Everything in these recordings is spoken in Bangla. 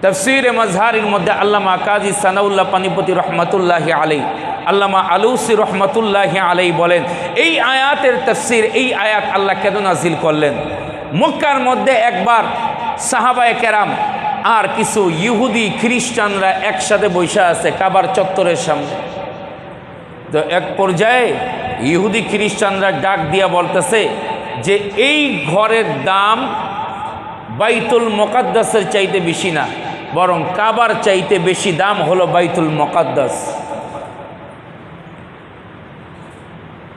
তফসিরে মাজহারির মধ্যে আল্লামা কাজী সানাউল্লাহ পানিপতি রহমতুল্লাহি আলাই, আল্লামা আলুসি রহমতুল্লাহি আলাই বলেন, এই আয়াতের তফসির, এই আয়াত আল্লাহ কেন নাজিল করলেন? মক্কার মধ্যে একবার সাহাবায়ে কেরাম আর কিছু ইহুদি খ্রিস্টানরা একসাথে বসে আছে কাবার চত্বরের সামনে। তো এক পর্যায়ে ইহুদি খ্রিস্টানরা ডাক দিয়া বলতেছে যে এই ঘরের দাম বাইতুল মুকাদ্দাসের চাইতে বেশি না, বরং কাবার চাইতে বেশি দাম হলো বাইতুল মুকাদ্দাস।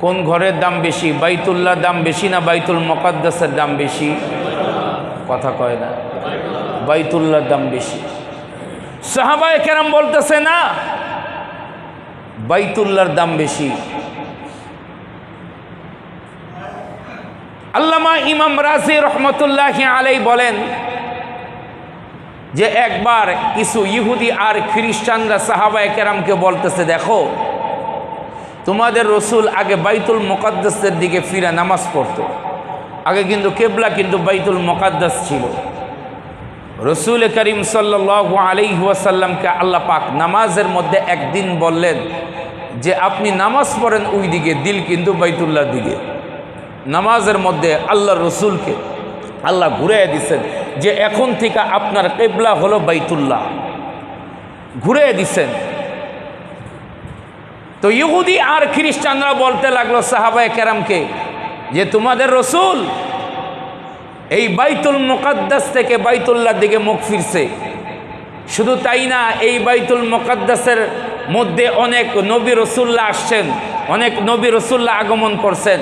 কোন ঘরের দাম বেশি? বাইতুল্লাহর দাম বেশি না বাইতুল মুকাদ্দাসের দাম বেশি? কথা কয় না, বাইতুল্লাহর দাম বেশি। সাহাবায়ে কেরাম বলতেছে না, বাইতুল্লাহর দাম বেশি। আল্লামা ইমাম রাজি রহমতুল্লাহি আলাই বলেন যে একবার কিছু ইহুদি আর খ্রিস্টানরা সাহাবায়ে কেরামকে বলতেছে, দেখো তোমাদের রসুল আগে বাইতুল মুকাদ্দাসের দিকে ফিরে নামাজ পড়তো, আগে কিন্তু কেবলা কিন্তু বাইতুল মুকাদ্দাস ছিল। রসুল করিম সাল্লাল্লাহু আলাইহি ওয়াসাল্লামকে আল্লাহ পাক নামাজের মধ্যে একদিন বললেন যে আপনি নামাজ পড়েন ওই দিকে, দিল কিন্তু বাইতুল্লাহর দিকে। নামাজের মধ্যে আল্লাহর রসুলকে আল্লাহ ঘুরিয়ে দিছেন যে এখন থেকে আপনার কেবলা হলো বাইতুল্লাহ, ঘুরিয়ে দিছেন। তো ইহুদি আর খ্রিস্টানরা বলতে লাগলো সাহাবায়ে কেরামকে যে তোমাদের রসুল এই বাইতুল মুকাদ্দাস থেকে বাইতুল্লাহর দিকে মুখ ফিরছে। শুধু তাই না, এই বাইতুল মুকাদ্দাসের মধ্যে অনেক নবী রসুল্লাহ আসছেন, অনেক নবী রসুল্লাহ আগমন করছেন।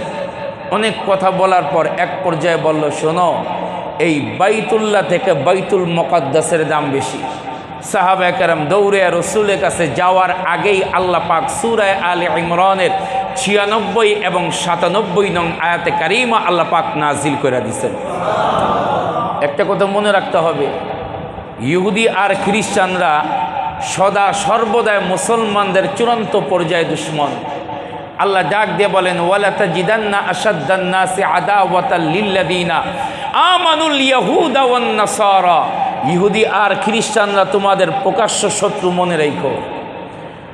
অনেক কথা বলার পর এক পর্যায়ে বলল, শোনো এই বাইতুল্লাহ থেকে বাইতুল মুকাদ্দাসের দাম বেশি। সাহাবায়ে কেরাম দৌড়ে রসুলের কাছে যাওয়ার আগেই আল্লাহ পাক সূরা আলে ইমরানের 96 এবং 97 নং আয়াতে কারিমা আল্লাহ পাক নাজিল করে দিয়েছেন। একটা কথা মনে রাখতে হবে, ইহুদি আর খ্রিস্টানরা সদা সর্বদাই মুসলমানদের চূড়ান্ত পর্যায়ে দুশ্মন। আল্লাহ ডাক দিয়ে বলেন, ওয়ালা তাজিদান্না আশাদ্দান নাসি আদাওয়াতাল লিল্লাযিনা আমানুল ইয়াহুদা ওয়ান নাসারা। ইহুদি আর খ্রিস্টানরা তোমাদের প্রকাশ্য শত্রু, মনে রেখো।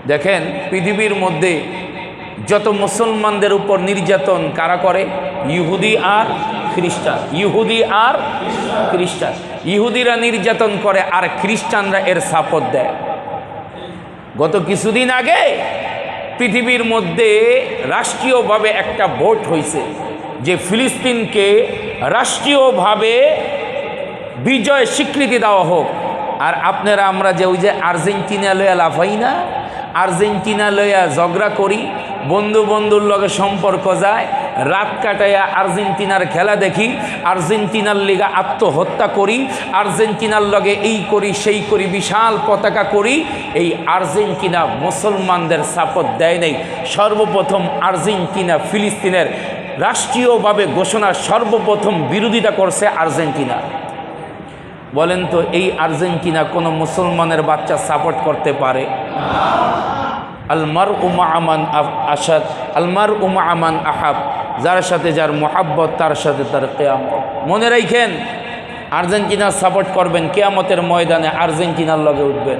দেখেন পৃথিবীর মধ্যে যত মুসলমানদের উপর নির্যাতন কারা করে? ইহুদি আর খ্রিস্টান। ইহুদি আর খ্রিস্টান। ইহুদিরা নির্যাতন করে আর খ্রিস্টানরা এর সাপোর্ট দেয়। গত কিছুদিন আগে পৃথিবীর মধ্যে রাষ্ট্রীয়ভাবে একটা ভোট হয়েছে যে ফিলিস্তিনকে রাষ্ট্রীয়ভাবে বিজয় স্বীকৃতি দেওয়া হোক। আর আপনারা আমরা যে ওই যে আর্জেন্টিনা লইয়া লাফাই না, আর্জেন্টিনা লইয়া ঝগড়া করি, বন্ধু বন্ধুর লগে সম্পর্ক যায়, রাত কাটাইয়া আর্জেন্টিনার খেলা দেখি, আর্জেন্টিনার লিগা আত্মহত্যা করি, আর্জেন্টিনার লগে এই করি সেই করি, বিশাল পতাকা করি। এই আর্জেন্টিনা মুসলমানদের সাপোর্ট দেয় নাই। সর্বপ্রথম আর্জেন্টিনা ফিলিস্তিনের রাষ্ট্রীয়ভাবে ঘোষণার সর্বপ্রথম বিরোধিতা করছে আর্জেন্টিনা। বলেন তো এই আর্জেন্টিনা কোনো মুসলমানের বাচ্চা সাপোর্ট করতে পারে? আলমারউ মা'a মান আশাদ, আলমারউ মা'a মান আহাব। যার সাথে যার মোহাব্বত তার সাথে তার কিয়ামত। মনে রাখেন, আর্জেন্টিনার সাপোর্ট করবেন, কিয়ামতের ময়দানে আর্জেন্টিনার লগে উঠবেন।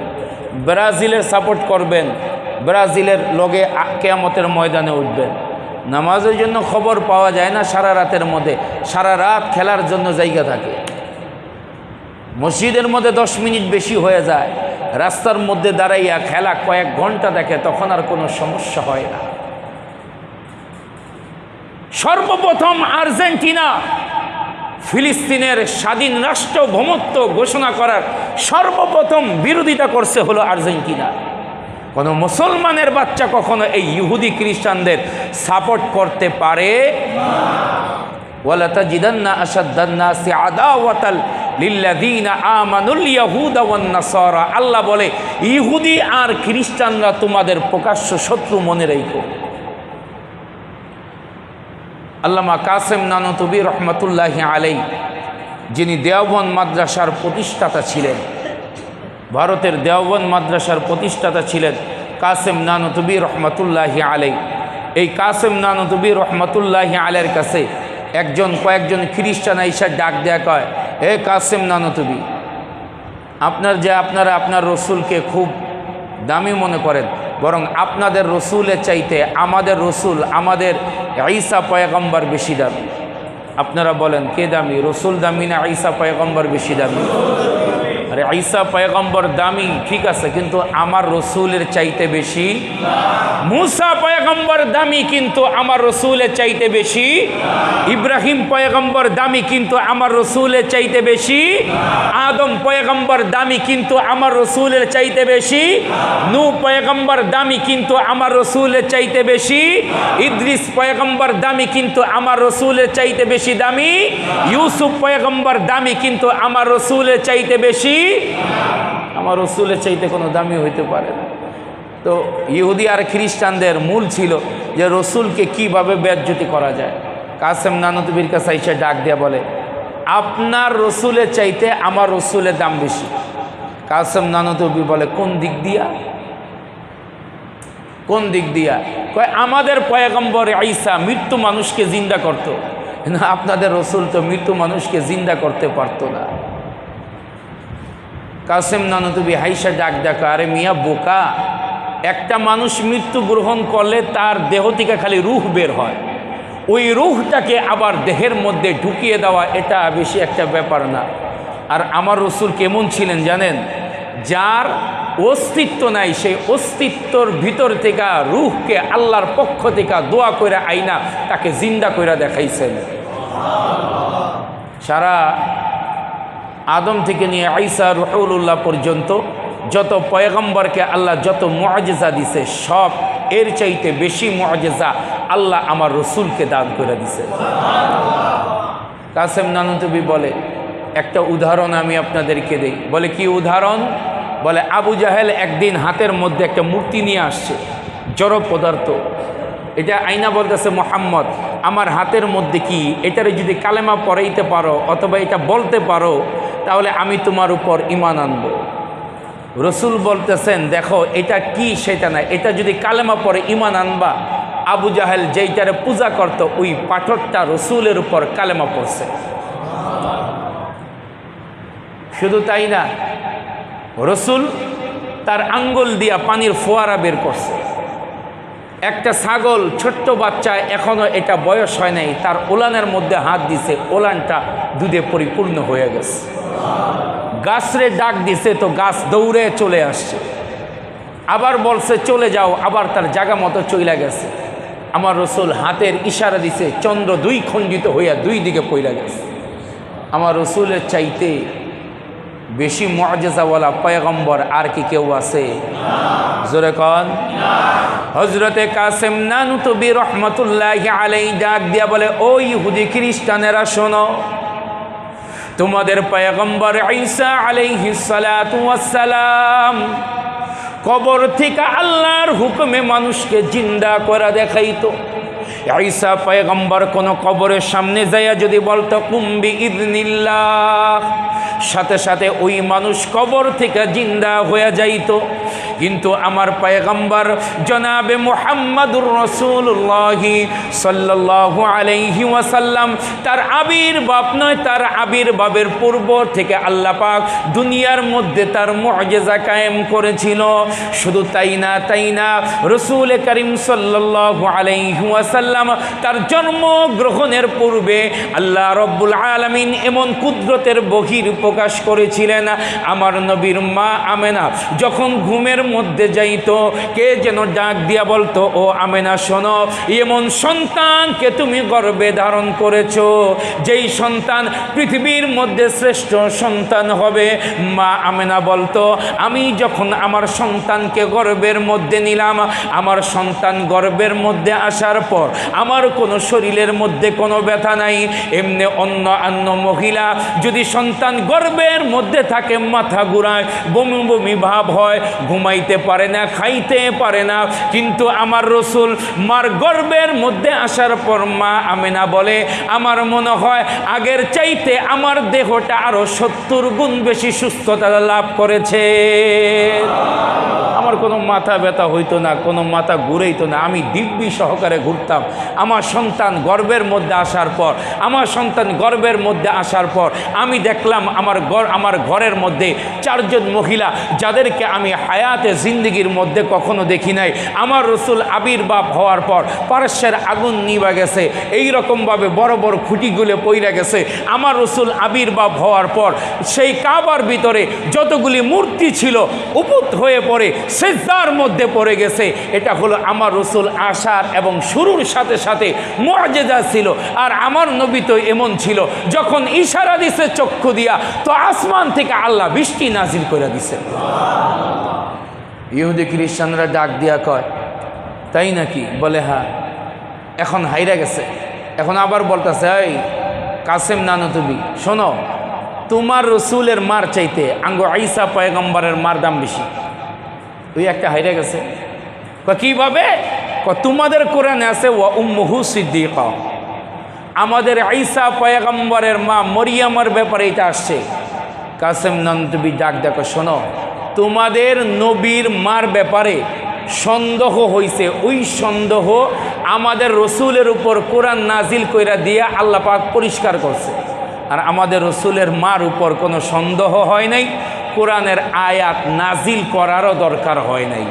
ব্রাজিলের সাপোর্ট করবেন, ব্রাজিলের লগে কিয়ামতের ময়দানে উঠবেন। নামাজের জন্য খবর পাওয়া যায় না সারা রাতের মধ্যে, সারা রাত খেলার জন্য জায়গা থাকে। মসজিদের মধ্যে 10 মিনিট বেশি হয়ে যায়, রাস্তার মধ্যে দাঁড়াইয়া খেলা কয়েক ঘন্টা দেখে, তখন আর কোনো সমস্যা হয় না। সর্বপ্রথম আর্জেন্টিনা ফিলিস্তিনের স্বাধীন রাষ্ট্রভূমত্ব ঘোষণা করার সর্বপ্রথম বিরোধিতা করছে হলো আর্জেন্টিনা। কোনো মুসলমানের বাচ্চা কখনো এই ইহুদি খ্রিস্টানদের সাপোর্ট করতে পারে না। ওয়ালা তাজিদান্না আশাদ্দান নাসি আদাওয়াতাল লিল্লাযিনা আমানুল ইয়াহুদা ওয়ান নাসারা। আল্লাহ বলে ইহুদি আর খ্রিস্টানরা তোমাদের প্রকাশ্য শত্রু, মনে রেখো। আল্লামা কাসেম নানতুবি রহমতুল্লাহি আলাই, যিনি দেওবন্দ মাদ্রাসার প্রতিষ্ঠাতা ছিলেন, ভারতের দেওবন্দ মাদ্রাসার প্রতিষ্ঠাতা ছিলেন কাসেম নানতুবি রহমতুল্লাহি আলাই। এই কাসেম নানতুবি রহমতুল্লাহি আলাইয়ের কাছে কয়েকজন খ্রিস্টান আইসা ডাক দেয়া কয়, হে কাসেম নানতুবি, আপনারা আপনার রসুলকে খুব দামি মনে করেন, বরং আপনাদের রসুলের চাইতে আমাদের রসুল, আমাদের ঈসা পয়গম্বর বেশি দামি। আপনারা বলেন কে দামি, রসুল দামি না ঈসা পয়গম্বর বেশি দামি? আরে ঈসা পয়গম্বর দামি ঠিক আছে, কিন্তু আমার রসুলের চাইতে বেশি। মুসা পয়গম্বর দামি কিন্তু আমার রসুলের চাইতে বেশি। ইব্রাহিম পয়গম্বর দামি কিন্তু আমার রসুলের চাইতে বেশি। আদম পয়গম্বর দামি কিন্তু আমার রসুলের চাইতে বেশি। নূহ পয়গম্বর দামি কিন্তু আমার রসুলের চাইতে বেশি। ইদ্রিস পয়গম্বর দামি কিন্তু আমার রসুলের চাইতে বেশি দামি। ইউসুফ পয়গম্বর দামি কিন্তু আমার রসুলের চাইতে বেশি। আমার রসুলের চাইতে কোনো দামি হইতে পারে না। তো ইহুদি আর খ্রিস্টানদের মূল ছিল যে রসুলকে কিভাবে বেজ্জতি করা যায়। কাসেম নানুতুবির কাছে এসে ডাক দিয়া বলে, আপনার রসুলের চাইতে আমার রসুলের দাম বেশি। কাসেম নানুতুবি বলে, কোন দিক দিয়া? কোন দিক দিয়া? কয় আমাদের পয়গম্বর ঈসা মৃত্যু মানুষকে জিন্দা করত, না আপনাদের রসুল তো মৃত্যু মানুষকে জিন্দা করতে পারতো না। কাসেম নানুতুবি হাইসা ডাক দেখা, আরে মিয়া বোকা, একটা মানুষ মৃত্যু গ্রহণ করলে তার দেহ থেকে খালি রূহ বের হয়, ওই রূহটাকে আবার দেহের মধ্যে ঢুকিয়ে দেওয়া এটা বেশি একটা ব্যাপার না। আর আমার রসুল কেমন ছিলেন জানেন? যার অস্তিত্ব নাই সেই অস্তিত্বর ভিতর থেকে রূহকে আল্লাহর পক্ষ থেকে দোয়া করে আইনা তাকে জিন্দা করে দেখাইছেন। সারা আদম থেকে নিয়ে ঈসা রুহুল্লাহ পর্যন্ত যত পয়গম্বরকে আল্লাহ যত মুআজিজা দিছে, সব এর চাইতে বেশি মুআজিজা আল্লাহ আমার রসুলকে দান করে দিছে। কাসেম নানুতুবি বলে, একটা উদাহরণ আমি আপনাদেরকে দেই। বলে কি উদাহরণ? বলে আবু জাহেল একদিন হাতের মধ্যে একটা মূর্তি নিয়ে আসছে, জড় পদার্থ। এটা আইনা বলতেছে, মোহাম্মদ আমার হাতের মধ্যে কি, এটারে যদি কালেমা পড়াইতে পারো অথবা এটা বলতে পারো তাহলে আমি তোমার উপর ঈমান আনবো। রসুল বলতেছেন, দেখো এটা কি সেটা না, এটা যদি কালেমা পড়ে ঈমান আনবা। আবু জাহেল যেইটারে পূজা করত ওই পাথরটা রসুলের উপর কালেমা পড়ছে। শুধু তাই না, রসুল তার আঙ্গুল দিয়া পানির ফোয়ারা বের করছে। একটা ছাগল, ছোট্ট বাচ্চা, এখনো এটা বয়স হয় নাই, তার ওলানের মধ্যে হাত দিছে, ওলানটা দুধে পরিপূর্ণ হয়ে গেছে। গাছরে ডাক দিছে তো গাছ দৌড়ে চলে আসছে। আবার বলছে চলে যাও, আবার তার জায়গা মতো চইলা গেছে। আমার রসুল হাতের ইশারা দিছে, চন্দ্র দুই খণ্ডিত হইয়া দুই দিকে পইলা গেছে। আমার রসুলের চাইতে বেশি মুআজিজাওয়ালা পয়গম্বর আর কি কেউ আছে? জোরে কন। হযরতে কাসেম নানুতুবি রহমাতুল্লাহি আলাইহি ডাক দিয়া বলে, ও ইহুদি খ্রিস্টানেরা শোনো, তোমাদের পয়গম্বর ঈসা আলাইহিস সালাতু ওয়াস সালাম কবর থেকে আল্লাহর হুকুমে মানুষকে জিন্দা করে দেখাইতো। ঈসা পয়গম্বর কোন কবরের সামনে যাইয়া যদি বলতো কুম বিইذনিল্লাহ, সাথে সাথে ওই মানুষ কবর থেকে জিন্দা হয়ে যাইত। কিন্তু আমার পয়গম্বর জনাবে মুহাম্মাদুর রাসূলুল্লাহ সাল্লাল্লাহু আলাইহি ওয়াসাল্লাম তার আবির্ভাব নয়, তার আবির্ভাবের পূর্ব থেকে আল্লাহ পাক দুনিয়ার মধ্যে তার মুআজিজা কায়েম করেছিল। শুধু তাই না, রাসূল করিম সাল্লাল্লাহু আলাইহি ওয়াসাল্লাম তার জন্ম গ্রহণের পূর্বে আল্লাহ রাব্বুল আলামিন এমন কুদরতের বহির প্রকাশ করেছিলেন। আমার নবীর মা আমেনা যখন ঘুমের মধ্যে যাইত, কে যেন ডাক দিয়া বলতো, ও আমেনা শোনো, এমন সন্তানকে তুমি গর্ভে ধারণ করেছো যেই সন্তান পৃথিবীর মধ্যে শ্রেষ্ঠ সন্তান হবে। মা আমেনা বলতো, আমি যখন আমার সন্তানকে গর্ভের মধ্যে নিলাম, আমার সন্তান গর্ভের মধ্যে আসার পর আমার কোনো শরীরের মধ্যে কোনো ব্যথা নাই। এমনি অন্য মহিলা যদি সন্তান গর্ভের মধ্যে থাকে, মাথা ঘুরায়, বমি বমি ভাব হয়, ঘুমাইতে পারে না, খাইতে পারে না। কিন্তু আমার রসুল মার গর্ভের মধ্যে আসার পর মা আমেনা বলে, আমার মনে হয় আগের চাইতে আমার দেহটা আরো 70 গুণ বেশি সুস্থতা লাভ করেছে। আমার কোনো মাথা ব্যথা হইতো না, কোনো মাথা ঘুরাইতো না, আমি দিব্যি সহকারে ঘুরতাম। আমার সন্তান গর্ভের মধ্যে আসার পর আমি দেখলাম আমার ঘরের মধ্যে 4 জন মহিলা যাদেরকে আমি হায়াতে জিন্দেগির মধ্যে কখনো দেখি নাই। আমার রসুল আবির্ভাব হওয়ার পর পারস্যের আগুন নিভা গেছে, এই রকমভাবে বড় বড় খুঁটিগুলো পইরা গেছে। আমার রসুল আবির্ভাব হওয়ার পর সেই কাবার ভিতরে যতগুলি মূর্তি ছিল উপুত হয়ে পড়ে সিজদার মধ্যে পড়ে গেছে। এটা হলো আমার রসুল আসার এবং শুরুর সাথে সাথে মুআজিজা ছিল। আর আমার নবী তো এমন ছিল, যখন ইশারা দিছে চক্ষু দিয়া, তো আসমান থেকে আল্লাহ বৃষ্টি নাজিল করে দিছে। ইহুদি খ্রিস্টানরা ডাক দিয়া কয়, তাই নাকি? বলে হ্যাঁ। এখন হাইরা গেছে, এখন আবার বলতেছে, এই কাসেম নানতুবি, শোনো, তোমার রসুলের মার চাইতে আঙ্গো ঈসা পয়গম্বরের মার দাম বেশি। ওই একটা হাইরা গেছে। কিভাবে? তোমাদের কোরআনে আছে ওয়া উম্মুহু সিদ্দিকা, আমাদের ঈসা পয়গম্বরের মা মরিয়মের ব্যাপারে এটা আসছে। কাসেম নানতুবি ডাক দেখো, শোনো, তোমাদের নবীর মার ব্যাপারে সন্দেহ হইছে, ওই সন্দেহ আমাদের রসুলের উপর কোরআন নাজিল কইরা দিয়ে আল্লাহ পাক পরিষ্কার করছে। আর আমাদের রসুলের মার উপর কোনো সন্দেহ হয় নাই, কোরআনের আয়াত নাজিল করারও দরকার হয় নাই।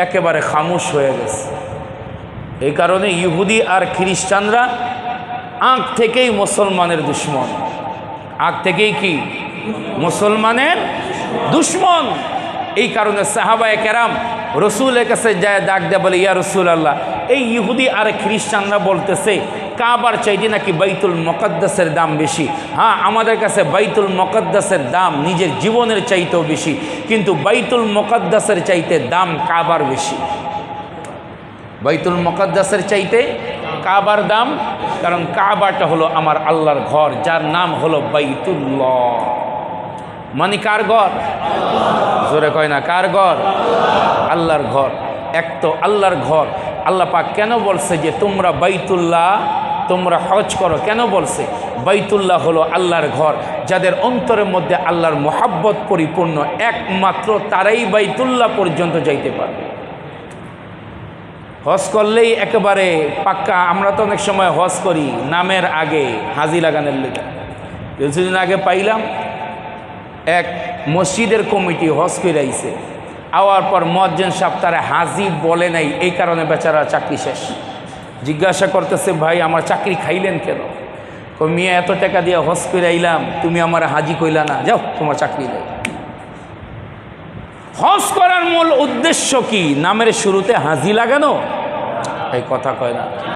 একেবারে খামোশ হয়ে গেছে। এই কারণে ইহুদি আর খ্রিস্টানরা আঁক থেকেই মুসলমানের দুশ্মন, আঁক থেকেই কি মুসলমানের দুশ্মন। এই কারণে সাহাবায়ে কেরাম রসুলের কাছে যায় ডাক দেয়, বলে ইয়া রসুল আল্লাহ, এই ইহুদি আর খ্রিস্টানরা বলতেছে কাবার চাইতে নাকি বাইতুল মুকাদ্দাসের দাম বেশি। হ্যাঁ, আমাদের কাছে বাইতুল মুকাদ্দাসের দাম নিজের জীবনের চাইতেও বেশি, কিন্তু বাইতুল মুকাদ্দাসের চাইতে দাম কাবার বেশি। বাইতুল মুকাদ্দাসের চাইতে কাবার দাম, কারণ কাবাটা হলো আমার আল্লাহর ঘর, যার নাম হলো বাইতুল্লাহ। মানে কার ঘর? জোরে কয় না, কার ঘর? আল্লাহর ঘর। এক তো আল্লাহর ঘর। আল্লাহ পাক কেন বলছে যে তোমরা বাইতুল্লাহ, তোমরা হজ করো? কেন বলছে? বাইতুল্লাহ হলো আল্লাহর ঘর, যাদের অন্তরের মধ্যে আল্লাহর মোহাব্বত পরিপূর্ণ, একমাত্র তারাই বাইতুল্লাহ পর্যন্ত যাইতে পারবে। হজ করলেই একেবারে পাক্কা। আমরা তো অনেক সময় হজ করি নামের আগে, হাজি লাগানোর লেগে। কিছুদিন আগে পাইলাম এক মসজিদের কমিটি হজ করে আইছে, আওয়ার পর মুয়াজ্জিন সাহেব তারা হাজি বলে নাই, এই কারণে বেচারা চাকরি শেষ। জিজ্ঞাসা করতেছে, ভাই আমার চাকরি খাইলেন কেন? মিয়া এত টাকা দিয়ে হজ করে আইলাম, তুমি আমার হাজি কইলা না, যাও তোমার চাকরি দেয়। হজ করার মূল উদ্দেশ্য কি? নামের শুরুতে হাজি লাগানো? এই কথা কয় না।